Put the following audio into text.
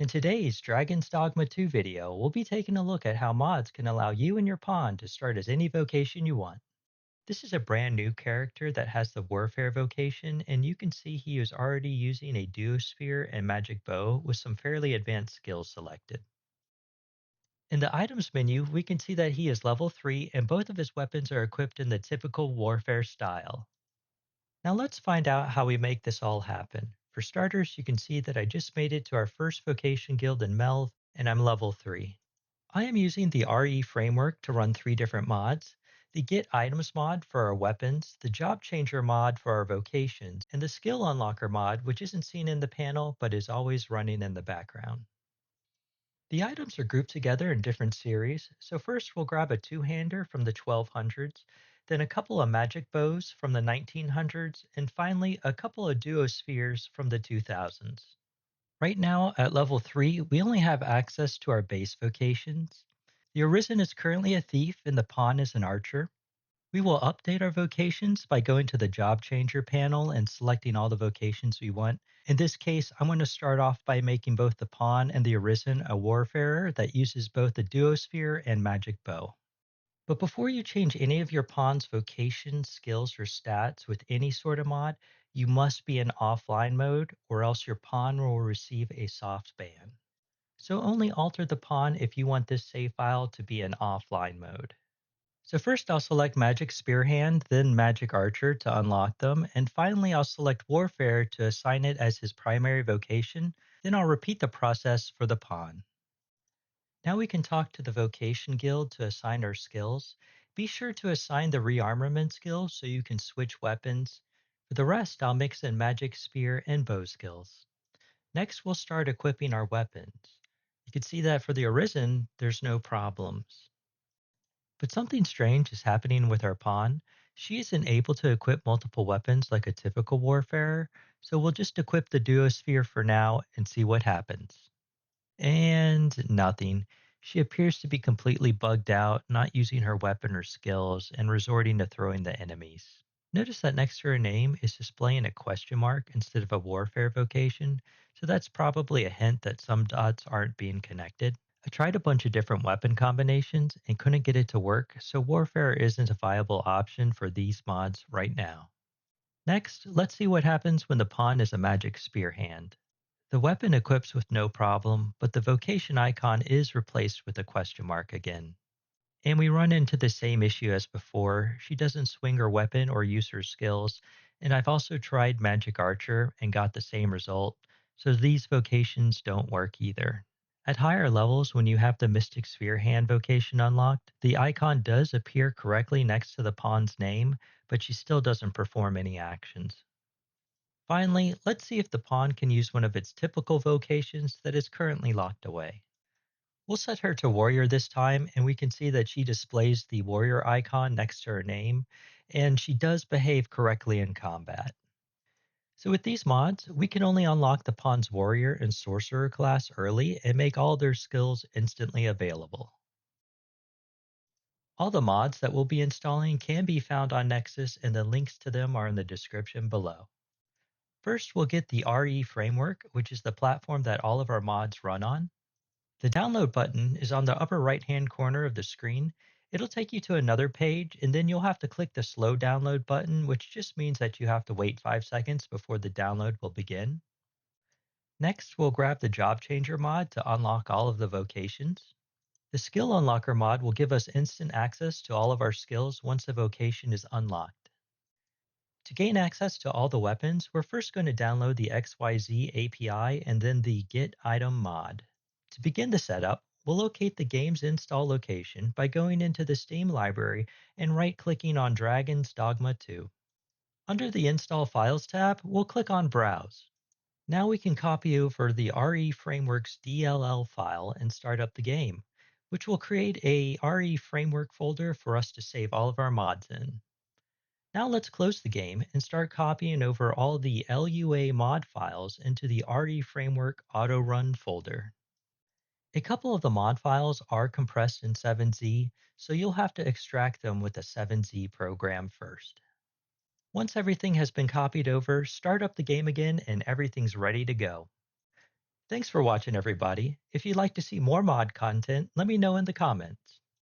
In today's Dragon's Dogma 2 video, we'll be taking a look at how mods can allow you and your pawn to start as any vocation you want. This is a brand new character that has the Warfare vocation, and you can see he is already using a Duosphere and Magic Bow with some fairly advanced skills selected. In the items menu, we can see that he is level 3 and both of his weapons are equipped in the typical Warfare style. Now let's find out how we make this all happen. For starters, you can see that I just made it to our first vocation guild in Melv, and I'm level 3. I am using the REFramework to run 3 different mods: the Get Items mod for our weapons, the Job Changer mod for our vocations, and the Skill Unlocker mod, which isn't seen in the panel but is always running in the background. The items are grouped together in different series, so first we'll grab a two-hander from the 1200s, then a couple of magic bows from the 1900s, and finally a couple of duospheres from the 2000s. Right now, at level 3, we only have access to our base vocations. The Arisen is currently a thief and the pawn is an archer. We will update our vocations by going to the Job Changer panel and selecting all the vocations we want. In this case, I'm going to start off by making both the pawn and the Arisen a warfarer that uses both the Duosphere and Magic Bow. But before you change any of your pawn's vocations, skills, or stats with any sort of mod, you must be in offline mode or else your pawn will receive a soft ban. So only alter the pawn if you want this save file to be in offline mode. So first I'll select Magic Spearhand, then Magic Archer to unlock them, and finally I'll select Warfare to assign it as his primary vocation, then I'll repeat the process for the pawn. Now we can talk to the Vocation Guild to assign our skills. Be sure to assign the Rearmament skill so you can switch weapons. For the rest, I'll mix in Magic Spear and Bow skills. Next, we'll start equipping our weapons. You can see that for the Arisen, there's no problems. But something strange is happening with our pawn. She isn't able to equip multiple weapons like a typical warfarer, so we'll just equip the Duosphere for now and see what happens. And nothing. She appears to be completely bugged out, not using her weapon or skills, and resorting to throwing the enemies. Notice that next to her name is displaying a question mark instead of a warfare vocation, so that's probably a hint that some dots aren't being connected. I tried a bunch of different weapon combinations and couldn't get it to work, so warfare isn't a viable option for these mods right now. Next, let's see what happens when the pawn is a magic spear hand. The weapon equips with no problem, but the vocation icon is replaced with a question mark again. And we run into the same issue as before. She doesn't swing her weapon or use her skills, and I've also tried Magic Archer and got the same result, so these vocations don't work either. At higher levels, when you have the Mystic Sphere hand vocation unlocked, the icon does appear correctly next to the pawn's name, but she still doesn't perform any actions. Finally, let's see if the pawn can use one of its typical vocations that is currently locked away. We'll set her to warrior this time, and we can see that she displays the warrior icon next to her name, and she does behave correctly in combat. So with these mods, we can only unlock the pawn's warrior and sorcerer class early and make all their skills instantly available. All the mods that we'll be installing can be found on Nexus, and the links to them are in the description below. First, we'll get the REFramework, which is the platform that all of our mods run on. The download button is on the upper right-hand corner of the screen. It'll take you to another page, and then you'll have to click the slow download button, which just means that you have to wait 5 seconds before the download will begin. Next, we'll grab the Job Changer mod to unlock all of the vocations. The Skill Unlocker mod will give us instant access to all of our skills once a vocation is unlocked. To gain access to all the weapons, we're first going to download the XYZ API and then the Get Item mod. To begin the setup, we'll locate the game's install location by going into the Steam library and right-clicking on Dragon's Dogma 2. Under the Install Files tab, we'll click on Browse. Now we can copy over the REFramework's DLL file and start up the game, which will create a REFramework folder for us to save all of our mods in. Now let's close the game and start copying over all the LUA mod files into the REFramework auto-run folder. A couple of the mod files are compressed in 7Z, so you'll have to extract them with a 7Z program first. Once everything has been copied over, start up the game again and everything's ready to go. Thanks for watching, everybody. If you'd like to see more mod content, let me know in the comments.